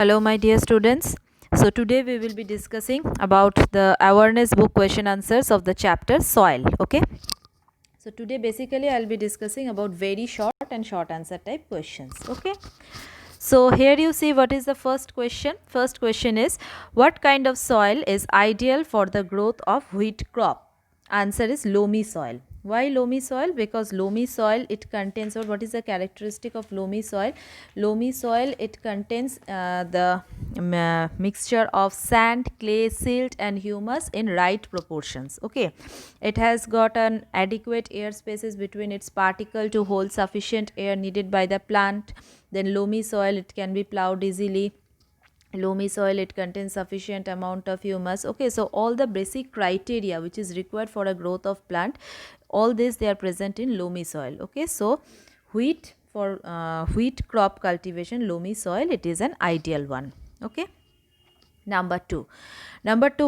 Hello, my dear students. So, today we will be discussing about the awareness book question answers of the chapter soil. Okay. So, today basically I'll be discussing about very short and short answer type questions. Okay. So, here you see what is the first question. First question is, what kind of soil is ideal for the growth of wheat crop? Answer is loamy soil. Why loamy soil? Because loamy soil it contains, or what is the characteristic of loamy soil? Loamy soil it contains the mixture of sand, clay, silt and humus in right proportions. Okay, it has got an adequate air spaces between its particle to hold sufficient air needed by the plant. Then loamy soil it can be plowed easily. Loamy soil it contains sufficient amount of humus. Okay, so all the basic criteria which is required for a growth of plant, all this they are present in loamy soil. Okay, so wheat for wheat crop cultivation, loamy soil it is an ideal one. Okay. Number two,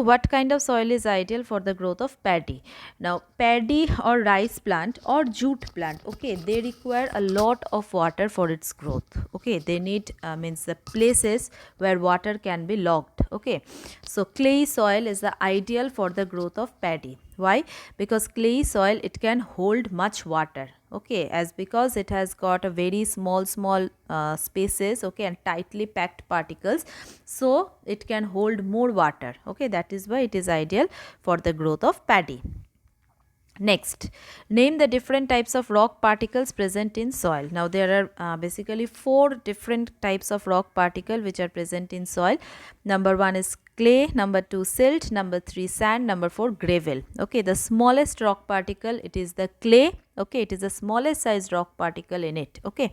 what kind of soil is ideal for the growth of paddy? Now, paddy or rice plant or jute plant, okay, they require a lot of water for its growth. Okay, they need means the places where water can be logged. Okay, so clay soil is the ideal for the growth of paddy. Why? Because clay soil it can hold much water. Okay, as because it has got a very small spaces, okay, and tightly packed particles, so it can hold more water. Okay, that is why it is ideal for the growth of paddy. Next, name the different types of rock particles present in soil. Now, there are basically four different types of rock particle which are present in soil. Number one is clay, number two silt, number three sand, number four gravel. Okay, the smallest rock particle it is the clay. Okay, it is the smallest size rock particle in it. Okay,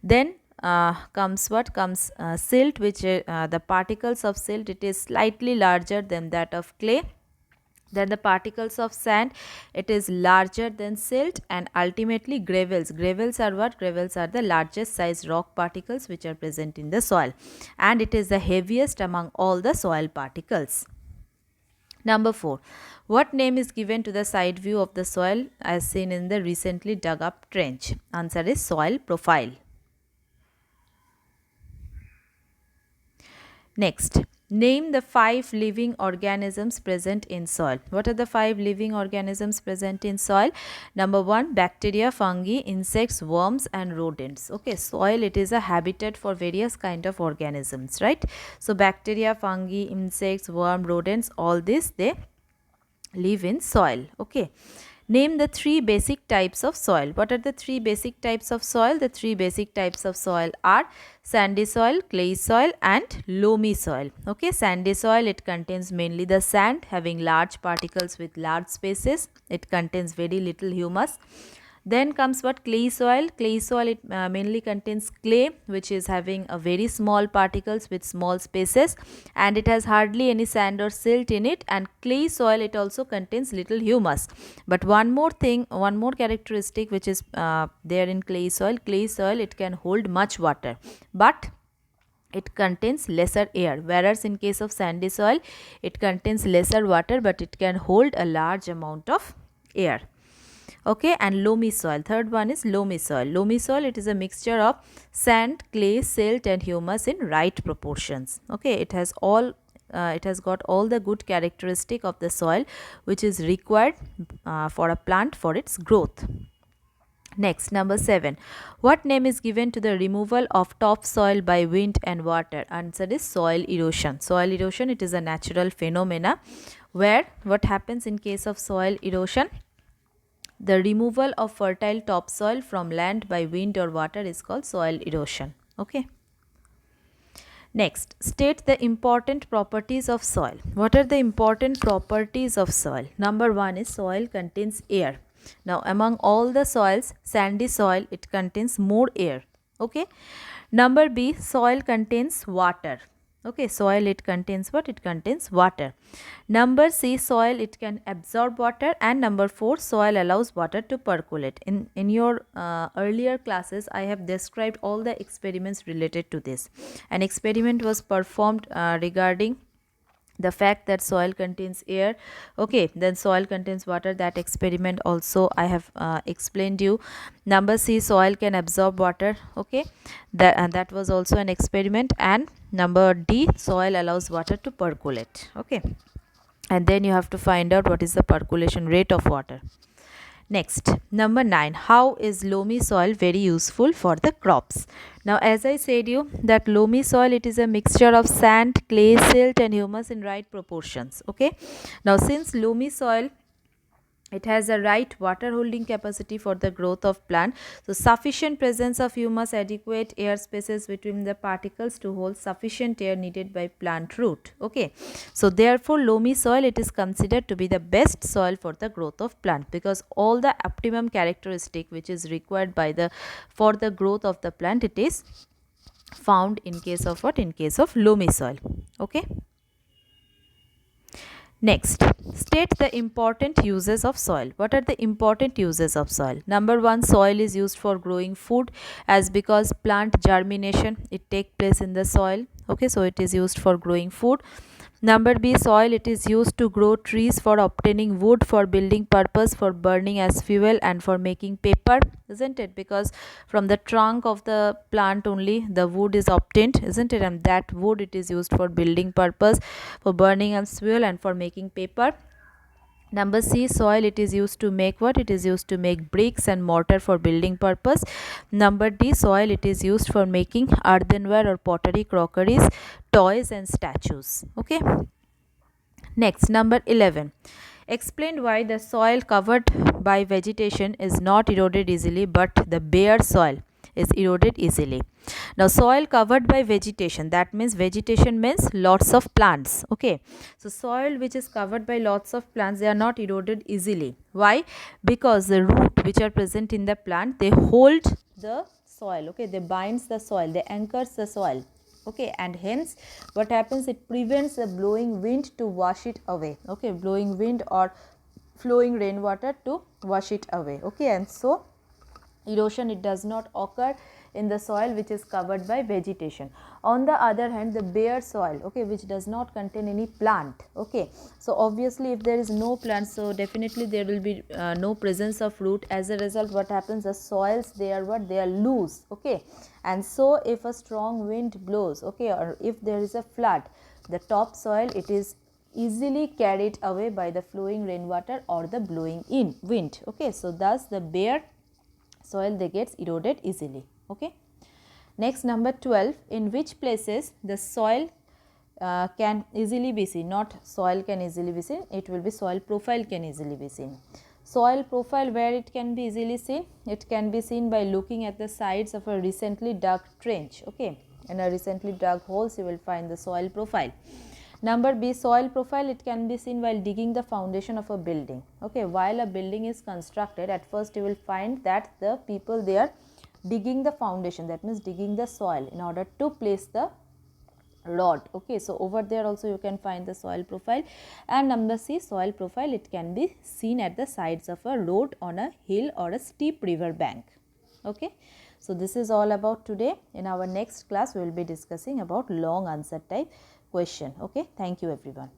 then comes what comes silt, which the particles of silt it is slightly larger than that of clay. Then the particles of sand it is larger than silt, and ultimately gravels are what? Gravels are the largest size rock particles which are present in the soil, and it is the heaviest among all the soil particles. Number 4, what name is given to the side view of the soil as seen in the recently dug up trench? Answer is soil profile. Next, name the 5 living organisms present in soil. What are the 5 living organisms present in soil? Number 1, bacteria, fungi, insects, worms and rodents. Okay, soil it is a habitat for various kind of organisms, right? So bacteria, fungi, insects, worm, rodents, all this they live in soil. Okay. Name the 3 basic types of soil. What are the 3 basic types of soil? The 3 basic types of soil are sandy soil, clay soil and loamy soil. Okay, sandy soil it contains mainly the sand having large particles with large spaces. It contains very little humus. Then comes what? Clay soil. Clay soil it mainly contains clay which is having a very small particles with small spaces, and it has hardly any sand or silt in it, and clay soil it also contains little humus. But one more thing, one more characteristic which is there in clay soil it can hold much water, but it contains lesser air, whereas in case of sandy soil it contains lesser water but it can hold a large amount of air. Okay, and loamy soil, third one is loamy soil. Loamy soil it is a mixture of sand, clay, silt and humus in right proportions. Okay, it has all it has got all the good characteristic of the soil which is required for a plant for its growth. Next, number 7, what name is given to the removal of topsoil by wind and water? Answer is soil erosion. Soil erosion it is a natural phenomena where what happens in case of soil erosion? The removal of fertile topsoil from land by wind or water is called soil erosion. Okay. Next, state the important properties of soil. What are the important properties of soil? Number 1 is soil contains air. Now, among all the soils, sandy soil it contains more air. Okay. Number B, soil contains water. Okay, soil it contains what? It contains water. Number C, soil it can absorb water, and number 4, soil allows water to percolate. In your earlier classes, I have described all the experiments related to this. An experiment was performed regarding the fact that soil contains air, okay, then soil contains water, that experiment also I have explained you. Number C, soil can absorb water, okay, that was also an experiment. And number D, soil allows water to percolate, okay, and then you have to find out what is the percolation rate of water. Next, number 9, how is loamy soil very useful for the crops? Now, as I said you that loamy soil, it is a mixture of sand, clay, silt and humus in right proportions. Okay. Now, since loamy soil, it has a right water holding capacity for the growth of plant. So sufficient presence of humus, adequate air spaces between the particles to hold sufficient air needed by plant root. Okay. So therefore loamy soil, it is considered to be the best soil for the growth of plant, because all the optimum characteristic which is required by the for the growth of the plant, it is found in case of what? In case of loamy soil. Okay. Next, state the important uses of soil. What are the important uses of soil? Number 1, soil is used for growing food, as because plant germination, it take place in the soil. Okay, so it is used for growing food. Number B, soil, it is used to grow trees for obtaining wood, for building purpose, for burning as fuel and for making paper, isn't it? Because from the trunk of the plant only the wood is obtained, isn't it? And that wood, it is used for building purpose, for burning as fuel and for making paper. Number C, soil, it is used to make what? It is used to make bricks and mortar for building purpose. Number D, soil, it is used for making earthenware or pottery, crockeries, toys and statues. Okay. Next, number 11. Explain why the soil covered by vegetation is not eroded easily, but the bare soil is eroded easily. Now, soil covered by vegetation, that means vegetation means lots of plants. Okay. So, soil which is covered by lots of plants, they are not eroded easily. Why? Because the root which are present in the plant, they hold the soil. Okay. They binds the soil, they anchors the soil. Okay, and hence what happens, it prevents the blowing wind to wash it away. Okay, blowing wind or flowing rainwater to wash it away. Okay, and so erosion, it does not occur in the soil which is covered by vegetation. On the other hand, the bare soil, okay, which does not contain any plant. Okay, so obviously if there is no plant, so definitely there will be no presence of root. As a result, what happens, the soils, they are what? They are loose. Okay, and so if a strong wind blows, okay, or if there is a flood, the top soil, it is easily carried away by the flowing rainwater or the blowing in wind. Okay, so thus the bare soil, they gets eroded easily. Okay. Next, number 12, in which places the soil can easily be seen, not soil can easily be seen, it will be soil profile can easily be seen. Soil profile, where it can be easily seen, it can be seen by looking at the sides of a recently dug trench. Okay, in a recently dug holes you will find the soil profile. Number B, soil profile, it can be seen while digging the foundation of a building. Okay, while a building is constructed, at first you will find that the people, they are digging the foundation, that means digging the soil in order to place the rod. Okay, so over there also you can find the soil profile. And number C, soil profile, it can be seen at the sides of a road, on a hill or a steep river bank. Okay, so this is all about today. In our next class we will be discussing about long answer type question. Okay, thank you everyone.